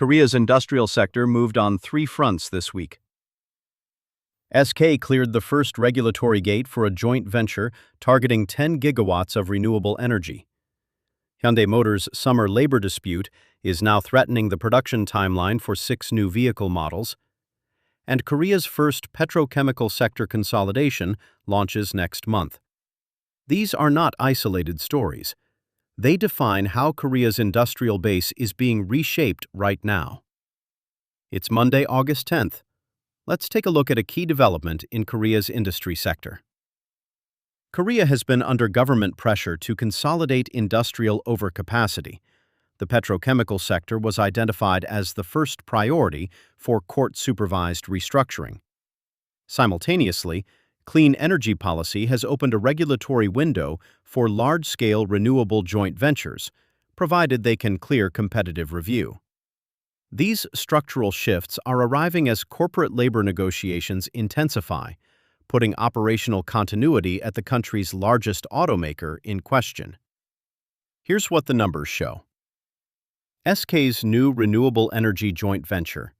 Korea's industrial sector moved on three fronts this week. SK cleared the first regulatory gate for a joint venture targeting 10 gigawatts of renewable energy. Hyundai Motor's summer labor dispute is now threatening the production timeline for 6 new vehicle models. And Korea's first petrochemical sector consolidation launches next month. These are not isolated stories. They define how Korea's industrial base is being reshaped right now. It's Monday, August 10th. Let's take a look at a key development in Korea's industry sector. Korea has been under government pressure to consolidate industrial overcapacity. The petrochemical sector was identified as the first priority for court-supervised restructuring. Simultaneously, clean energy policy has opened a regulatory window for large-scale renewable joint ventures, provided they can clear competitive review. These structural shifts are arriving as corporate labor negotiations intensify, putting operational continuity at the country's largest automaker in question. Here's what the numbers show. SK's new renewable energy joint venture,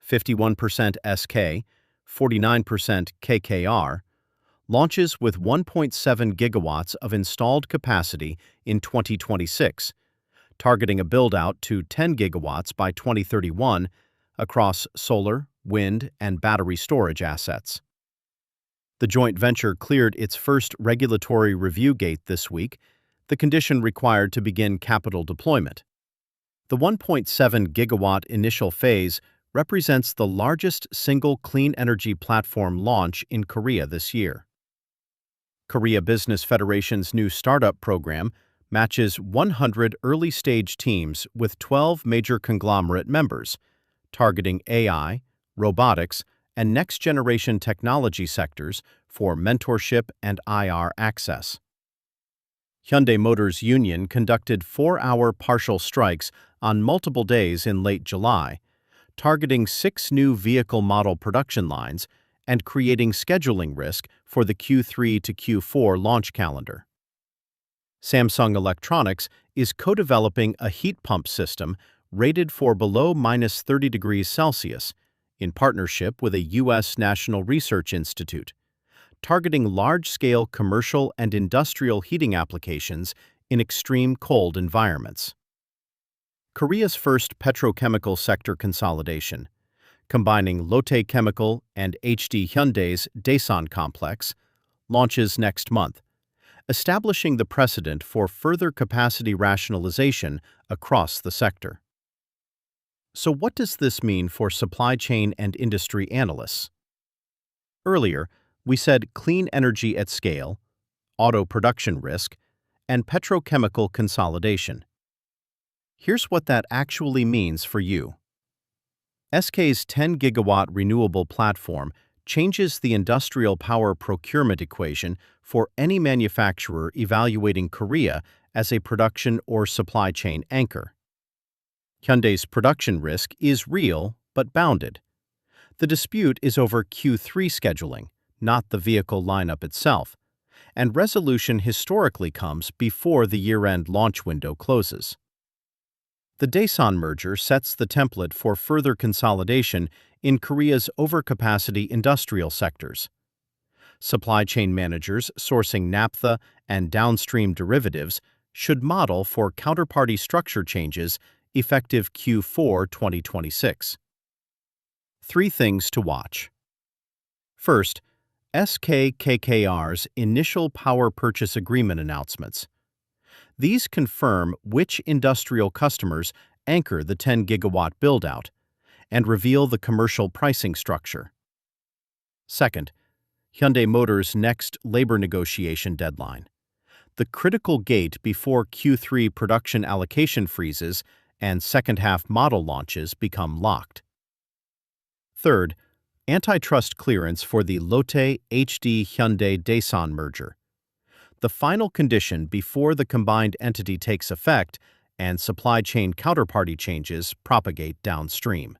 51% SK, 49% KKR, launches with 1.7 gigawatts of installed capacity in 2026, targeting a build-out to 10 gigawatts by 2031 across solar, wind, and battery storage assets. The joint venture cleared its first regulatory review gate this week, the condition required to begin capital deployment. The 1.7 gigawatt initial phase represents the largest single clean energy platform launch in Korea this year. Korea Business Federation's new startup program matches 100 early-stage teams with 12 major conglomerate members, targeting AI, robotics, and next-generation technology sectors for mentorship and IR access. Hyundai Motor's union conducted 4-hour partial strikes on multiple days in late July, targeting 6 new vehicle model production lines and creating scheduling risk for the Q3 to Q4 launch calendar. Samsung Electronics is co-developing a heat pump system rated for below -30 degrees Celsius in partnership with a U.S. National Research Institute, targeting large-scale commercial and industrial heating applications in extreme cold environments. Korea's first petrochemical sector consolidation, combining Lotte Chemical and HD Hyundai's Daesan complex, launches next month, establishing the precedent for further capacity rationalization across the sector. So what does this mean for supply chain and industry analysts? Earlier, we said clean energy at scale, auto production risk, and petrochemical consolidation. Here's what that actually means for you. SK's 10-gigawatt renewable platform changes the industrial power procurement equation for any manufacturer evaluating Korea as a production or supply chain anchor. Hyundai's production risk is real but bounded. The dispute is over Q3 scheduling, not the vehicle lineup itself, and resolution historically comes before the year-end launch window closes. The Daesan merger sets the template for further consolidation in Korea's overcapacity industrial sectors. Supply chain managers sourcing naphtha and downstream derivatives should model for counterparty structure changes effective Q4 2026. 3 things to watch. First, SK-KKR's initial power purchase agreement announcements. These confirm which industrial customers anchor the 10-gigawatt build-out and reveal the commercial pricing structure. Second, Hyundai Motor's next labor negotiation deadline, the critical gate before Q3 production allocation freezes and second-half model launches become locked. Third, antitrust clearance for the Lotte HD Hyundai Daesan merger, the final condition before the combined entity takes effect and supply chain counterparty changes propagate downstream.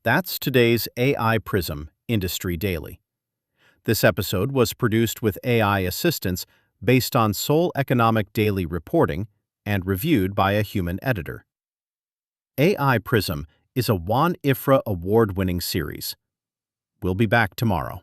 That's today's AI Prism Industry Daily. This episode was produced with AI assistance based on Seoul Economic Daily reporting and reviewed by a human editor. AI Prism is a WAN IFRA award-winning series. We'll be back tomorrow.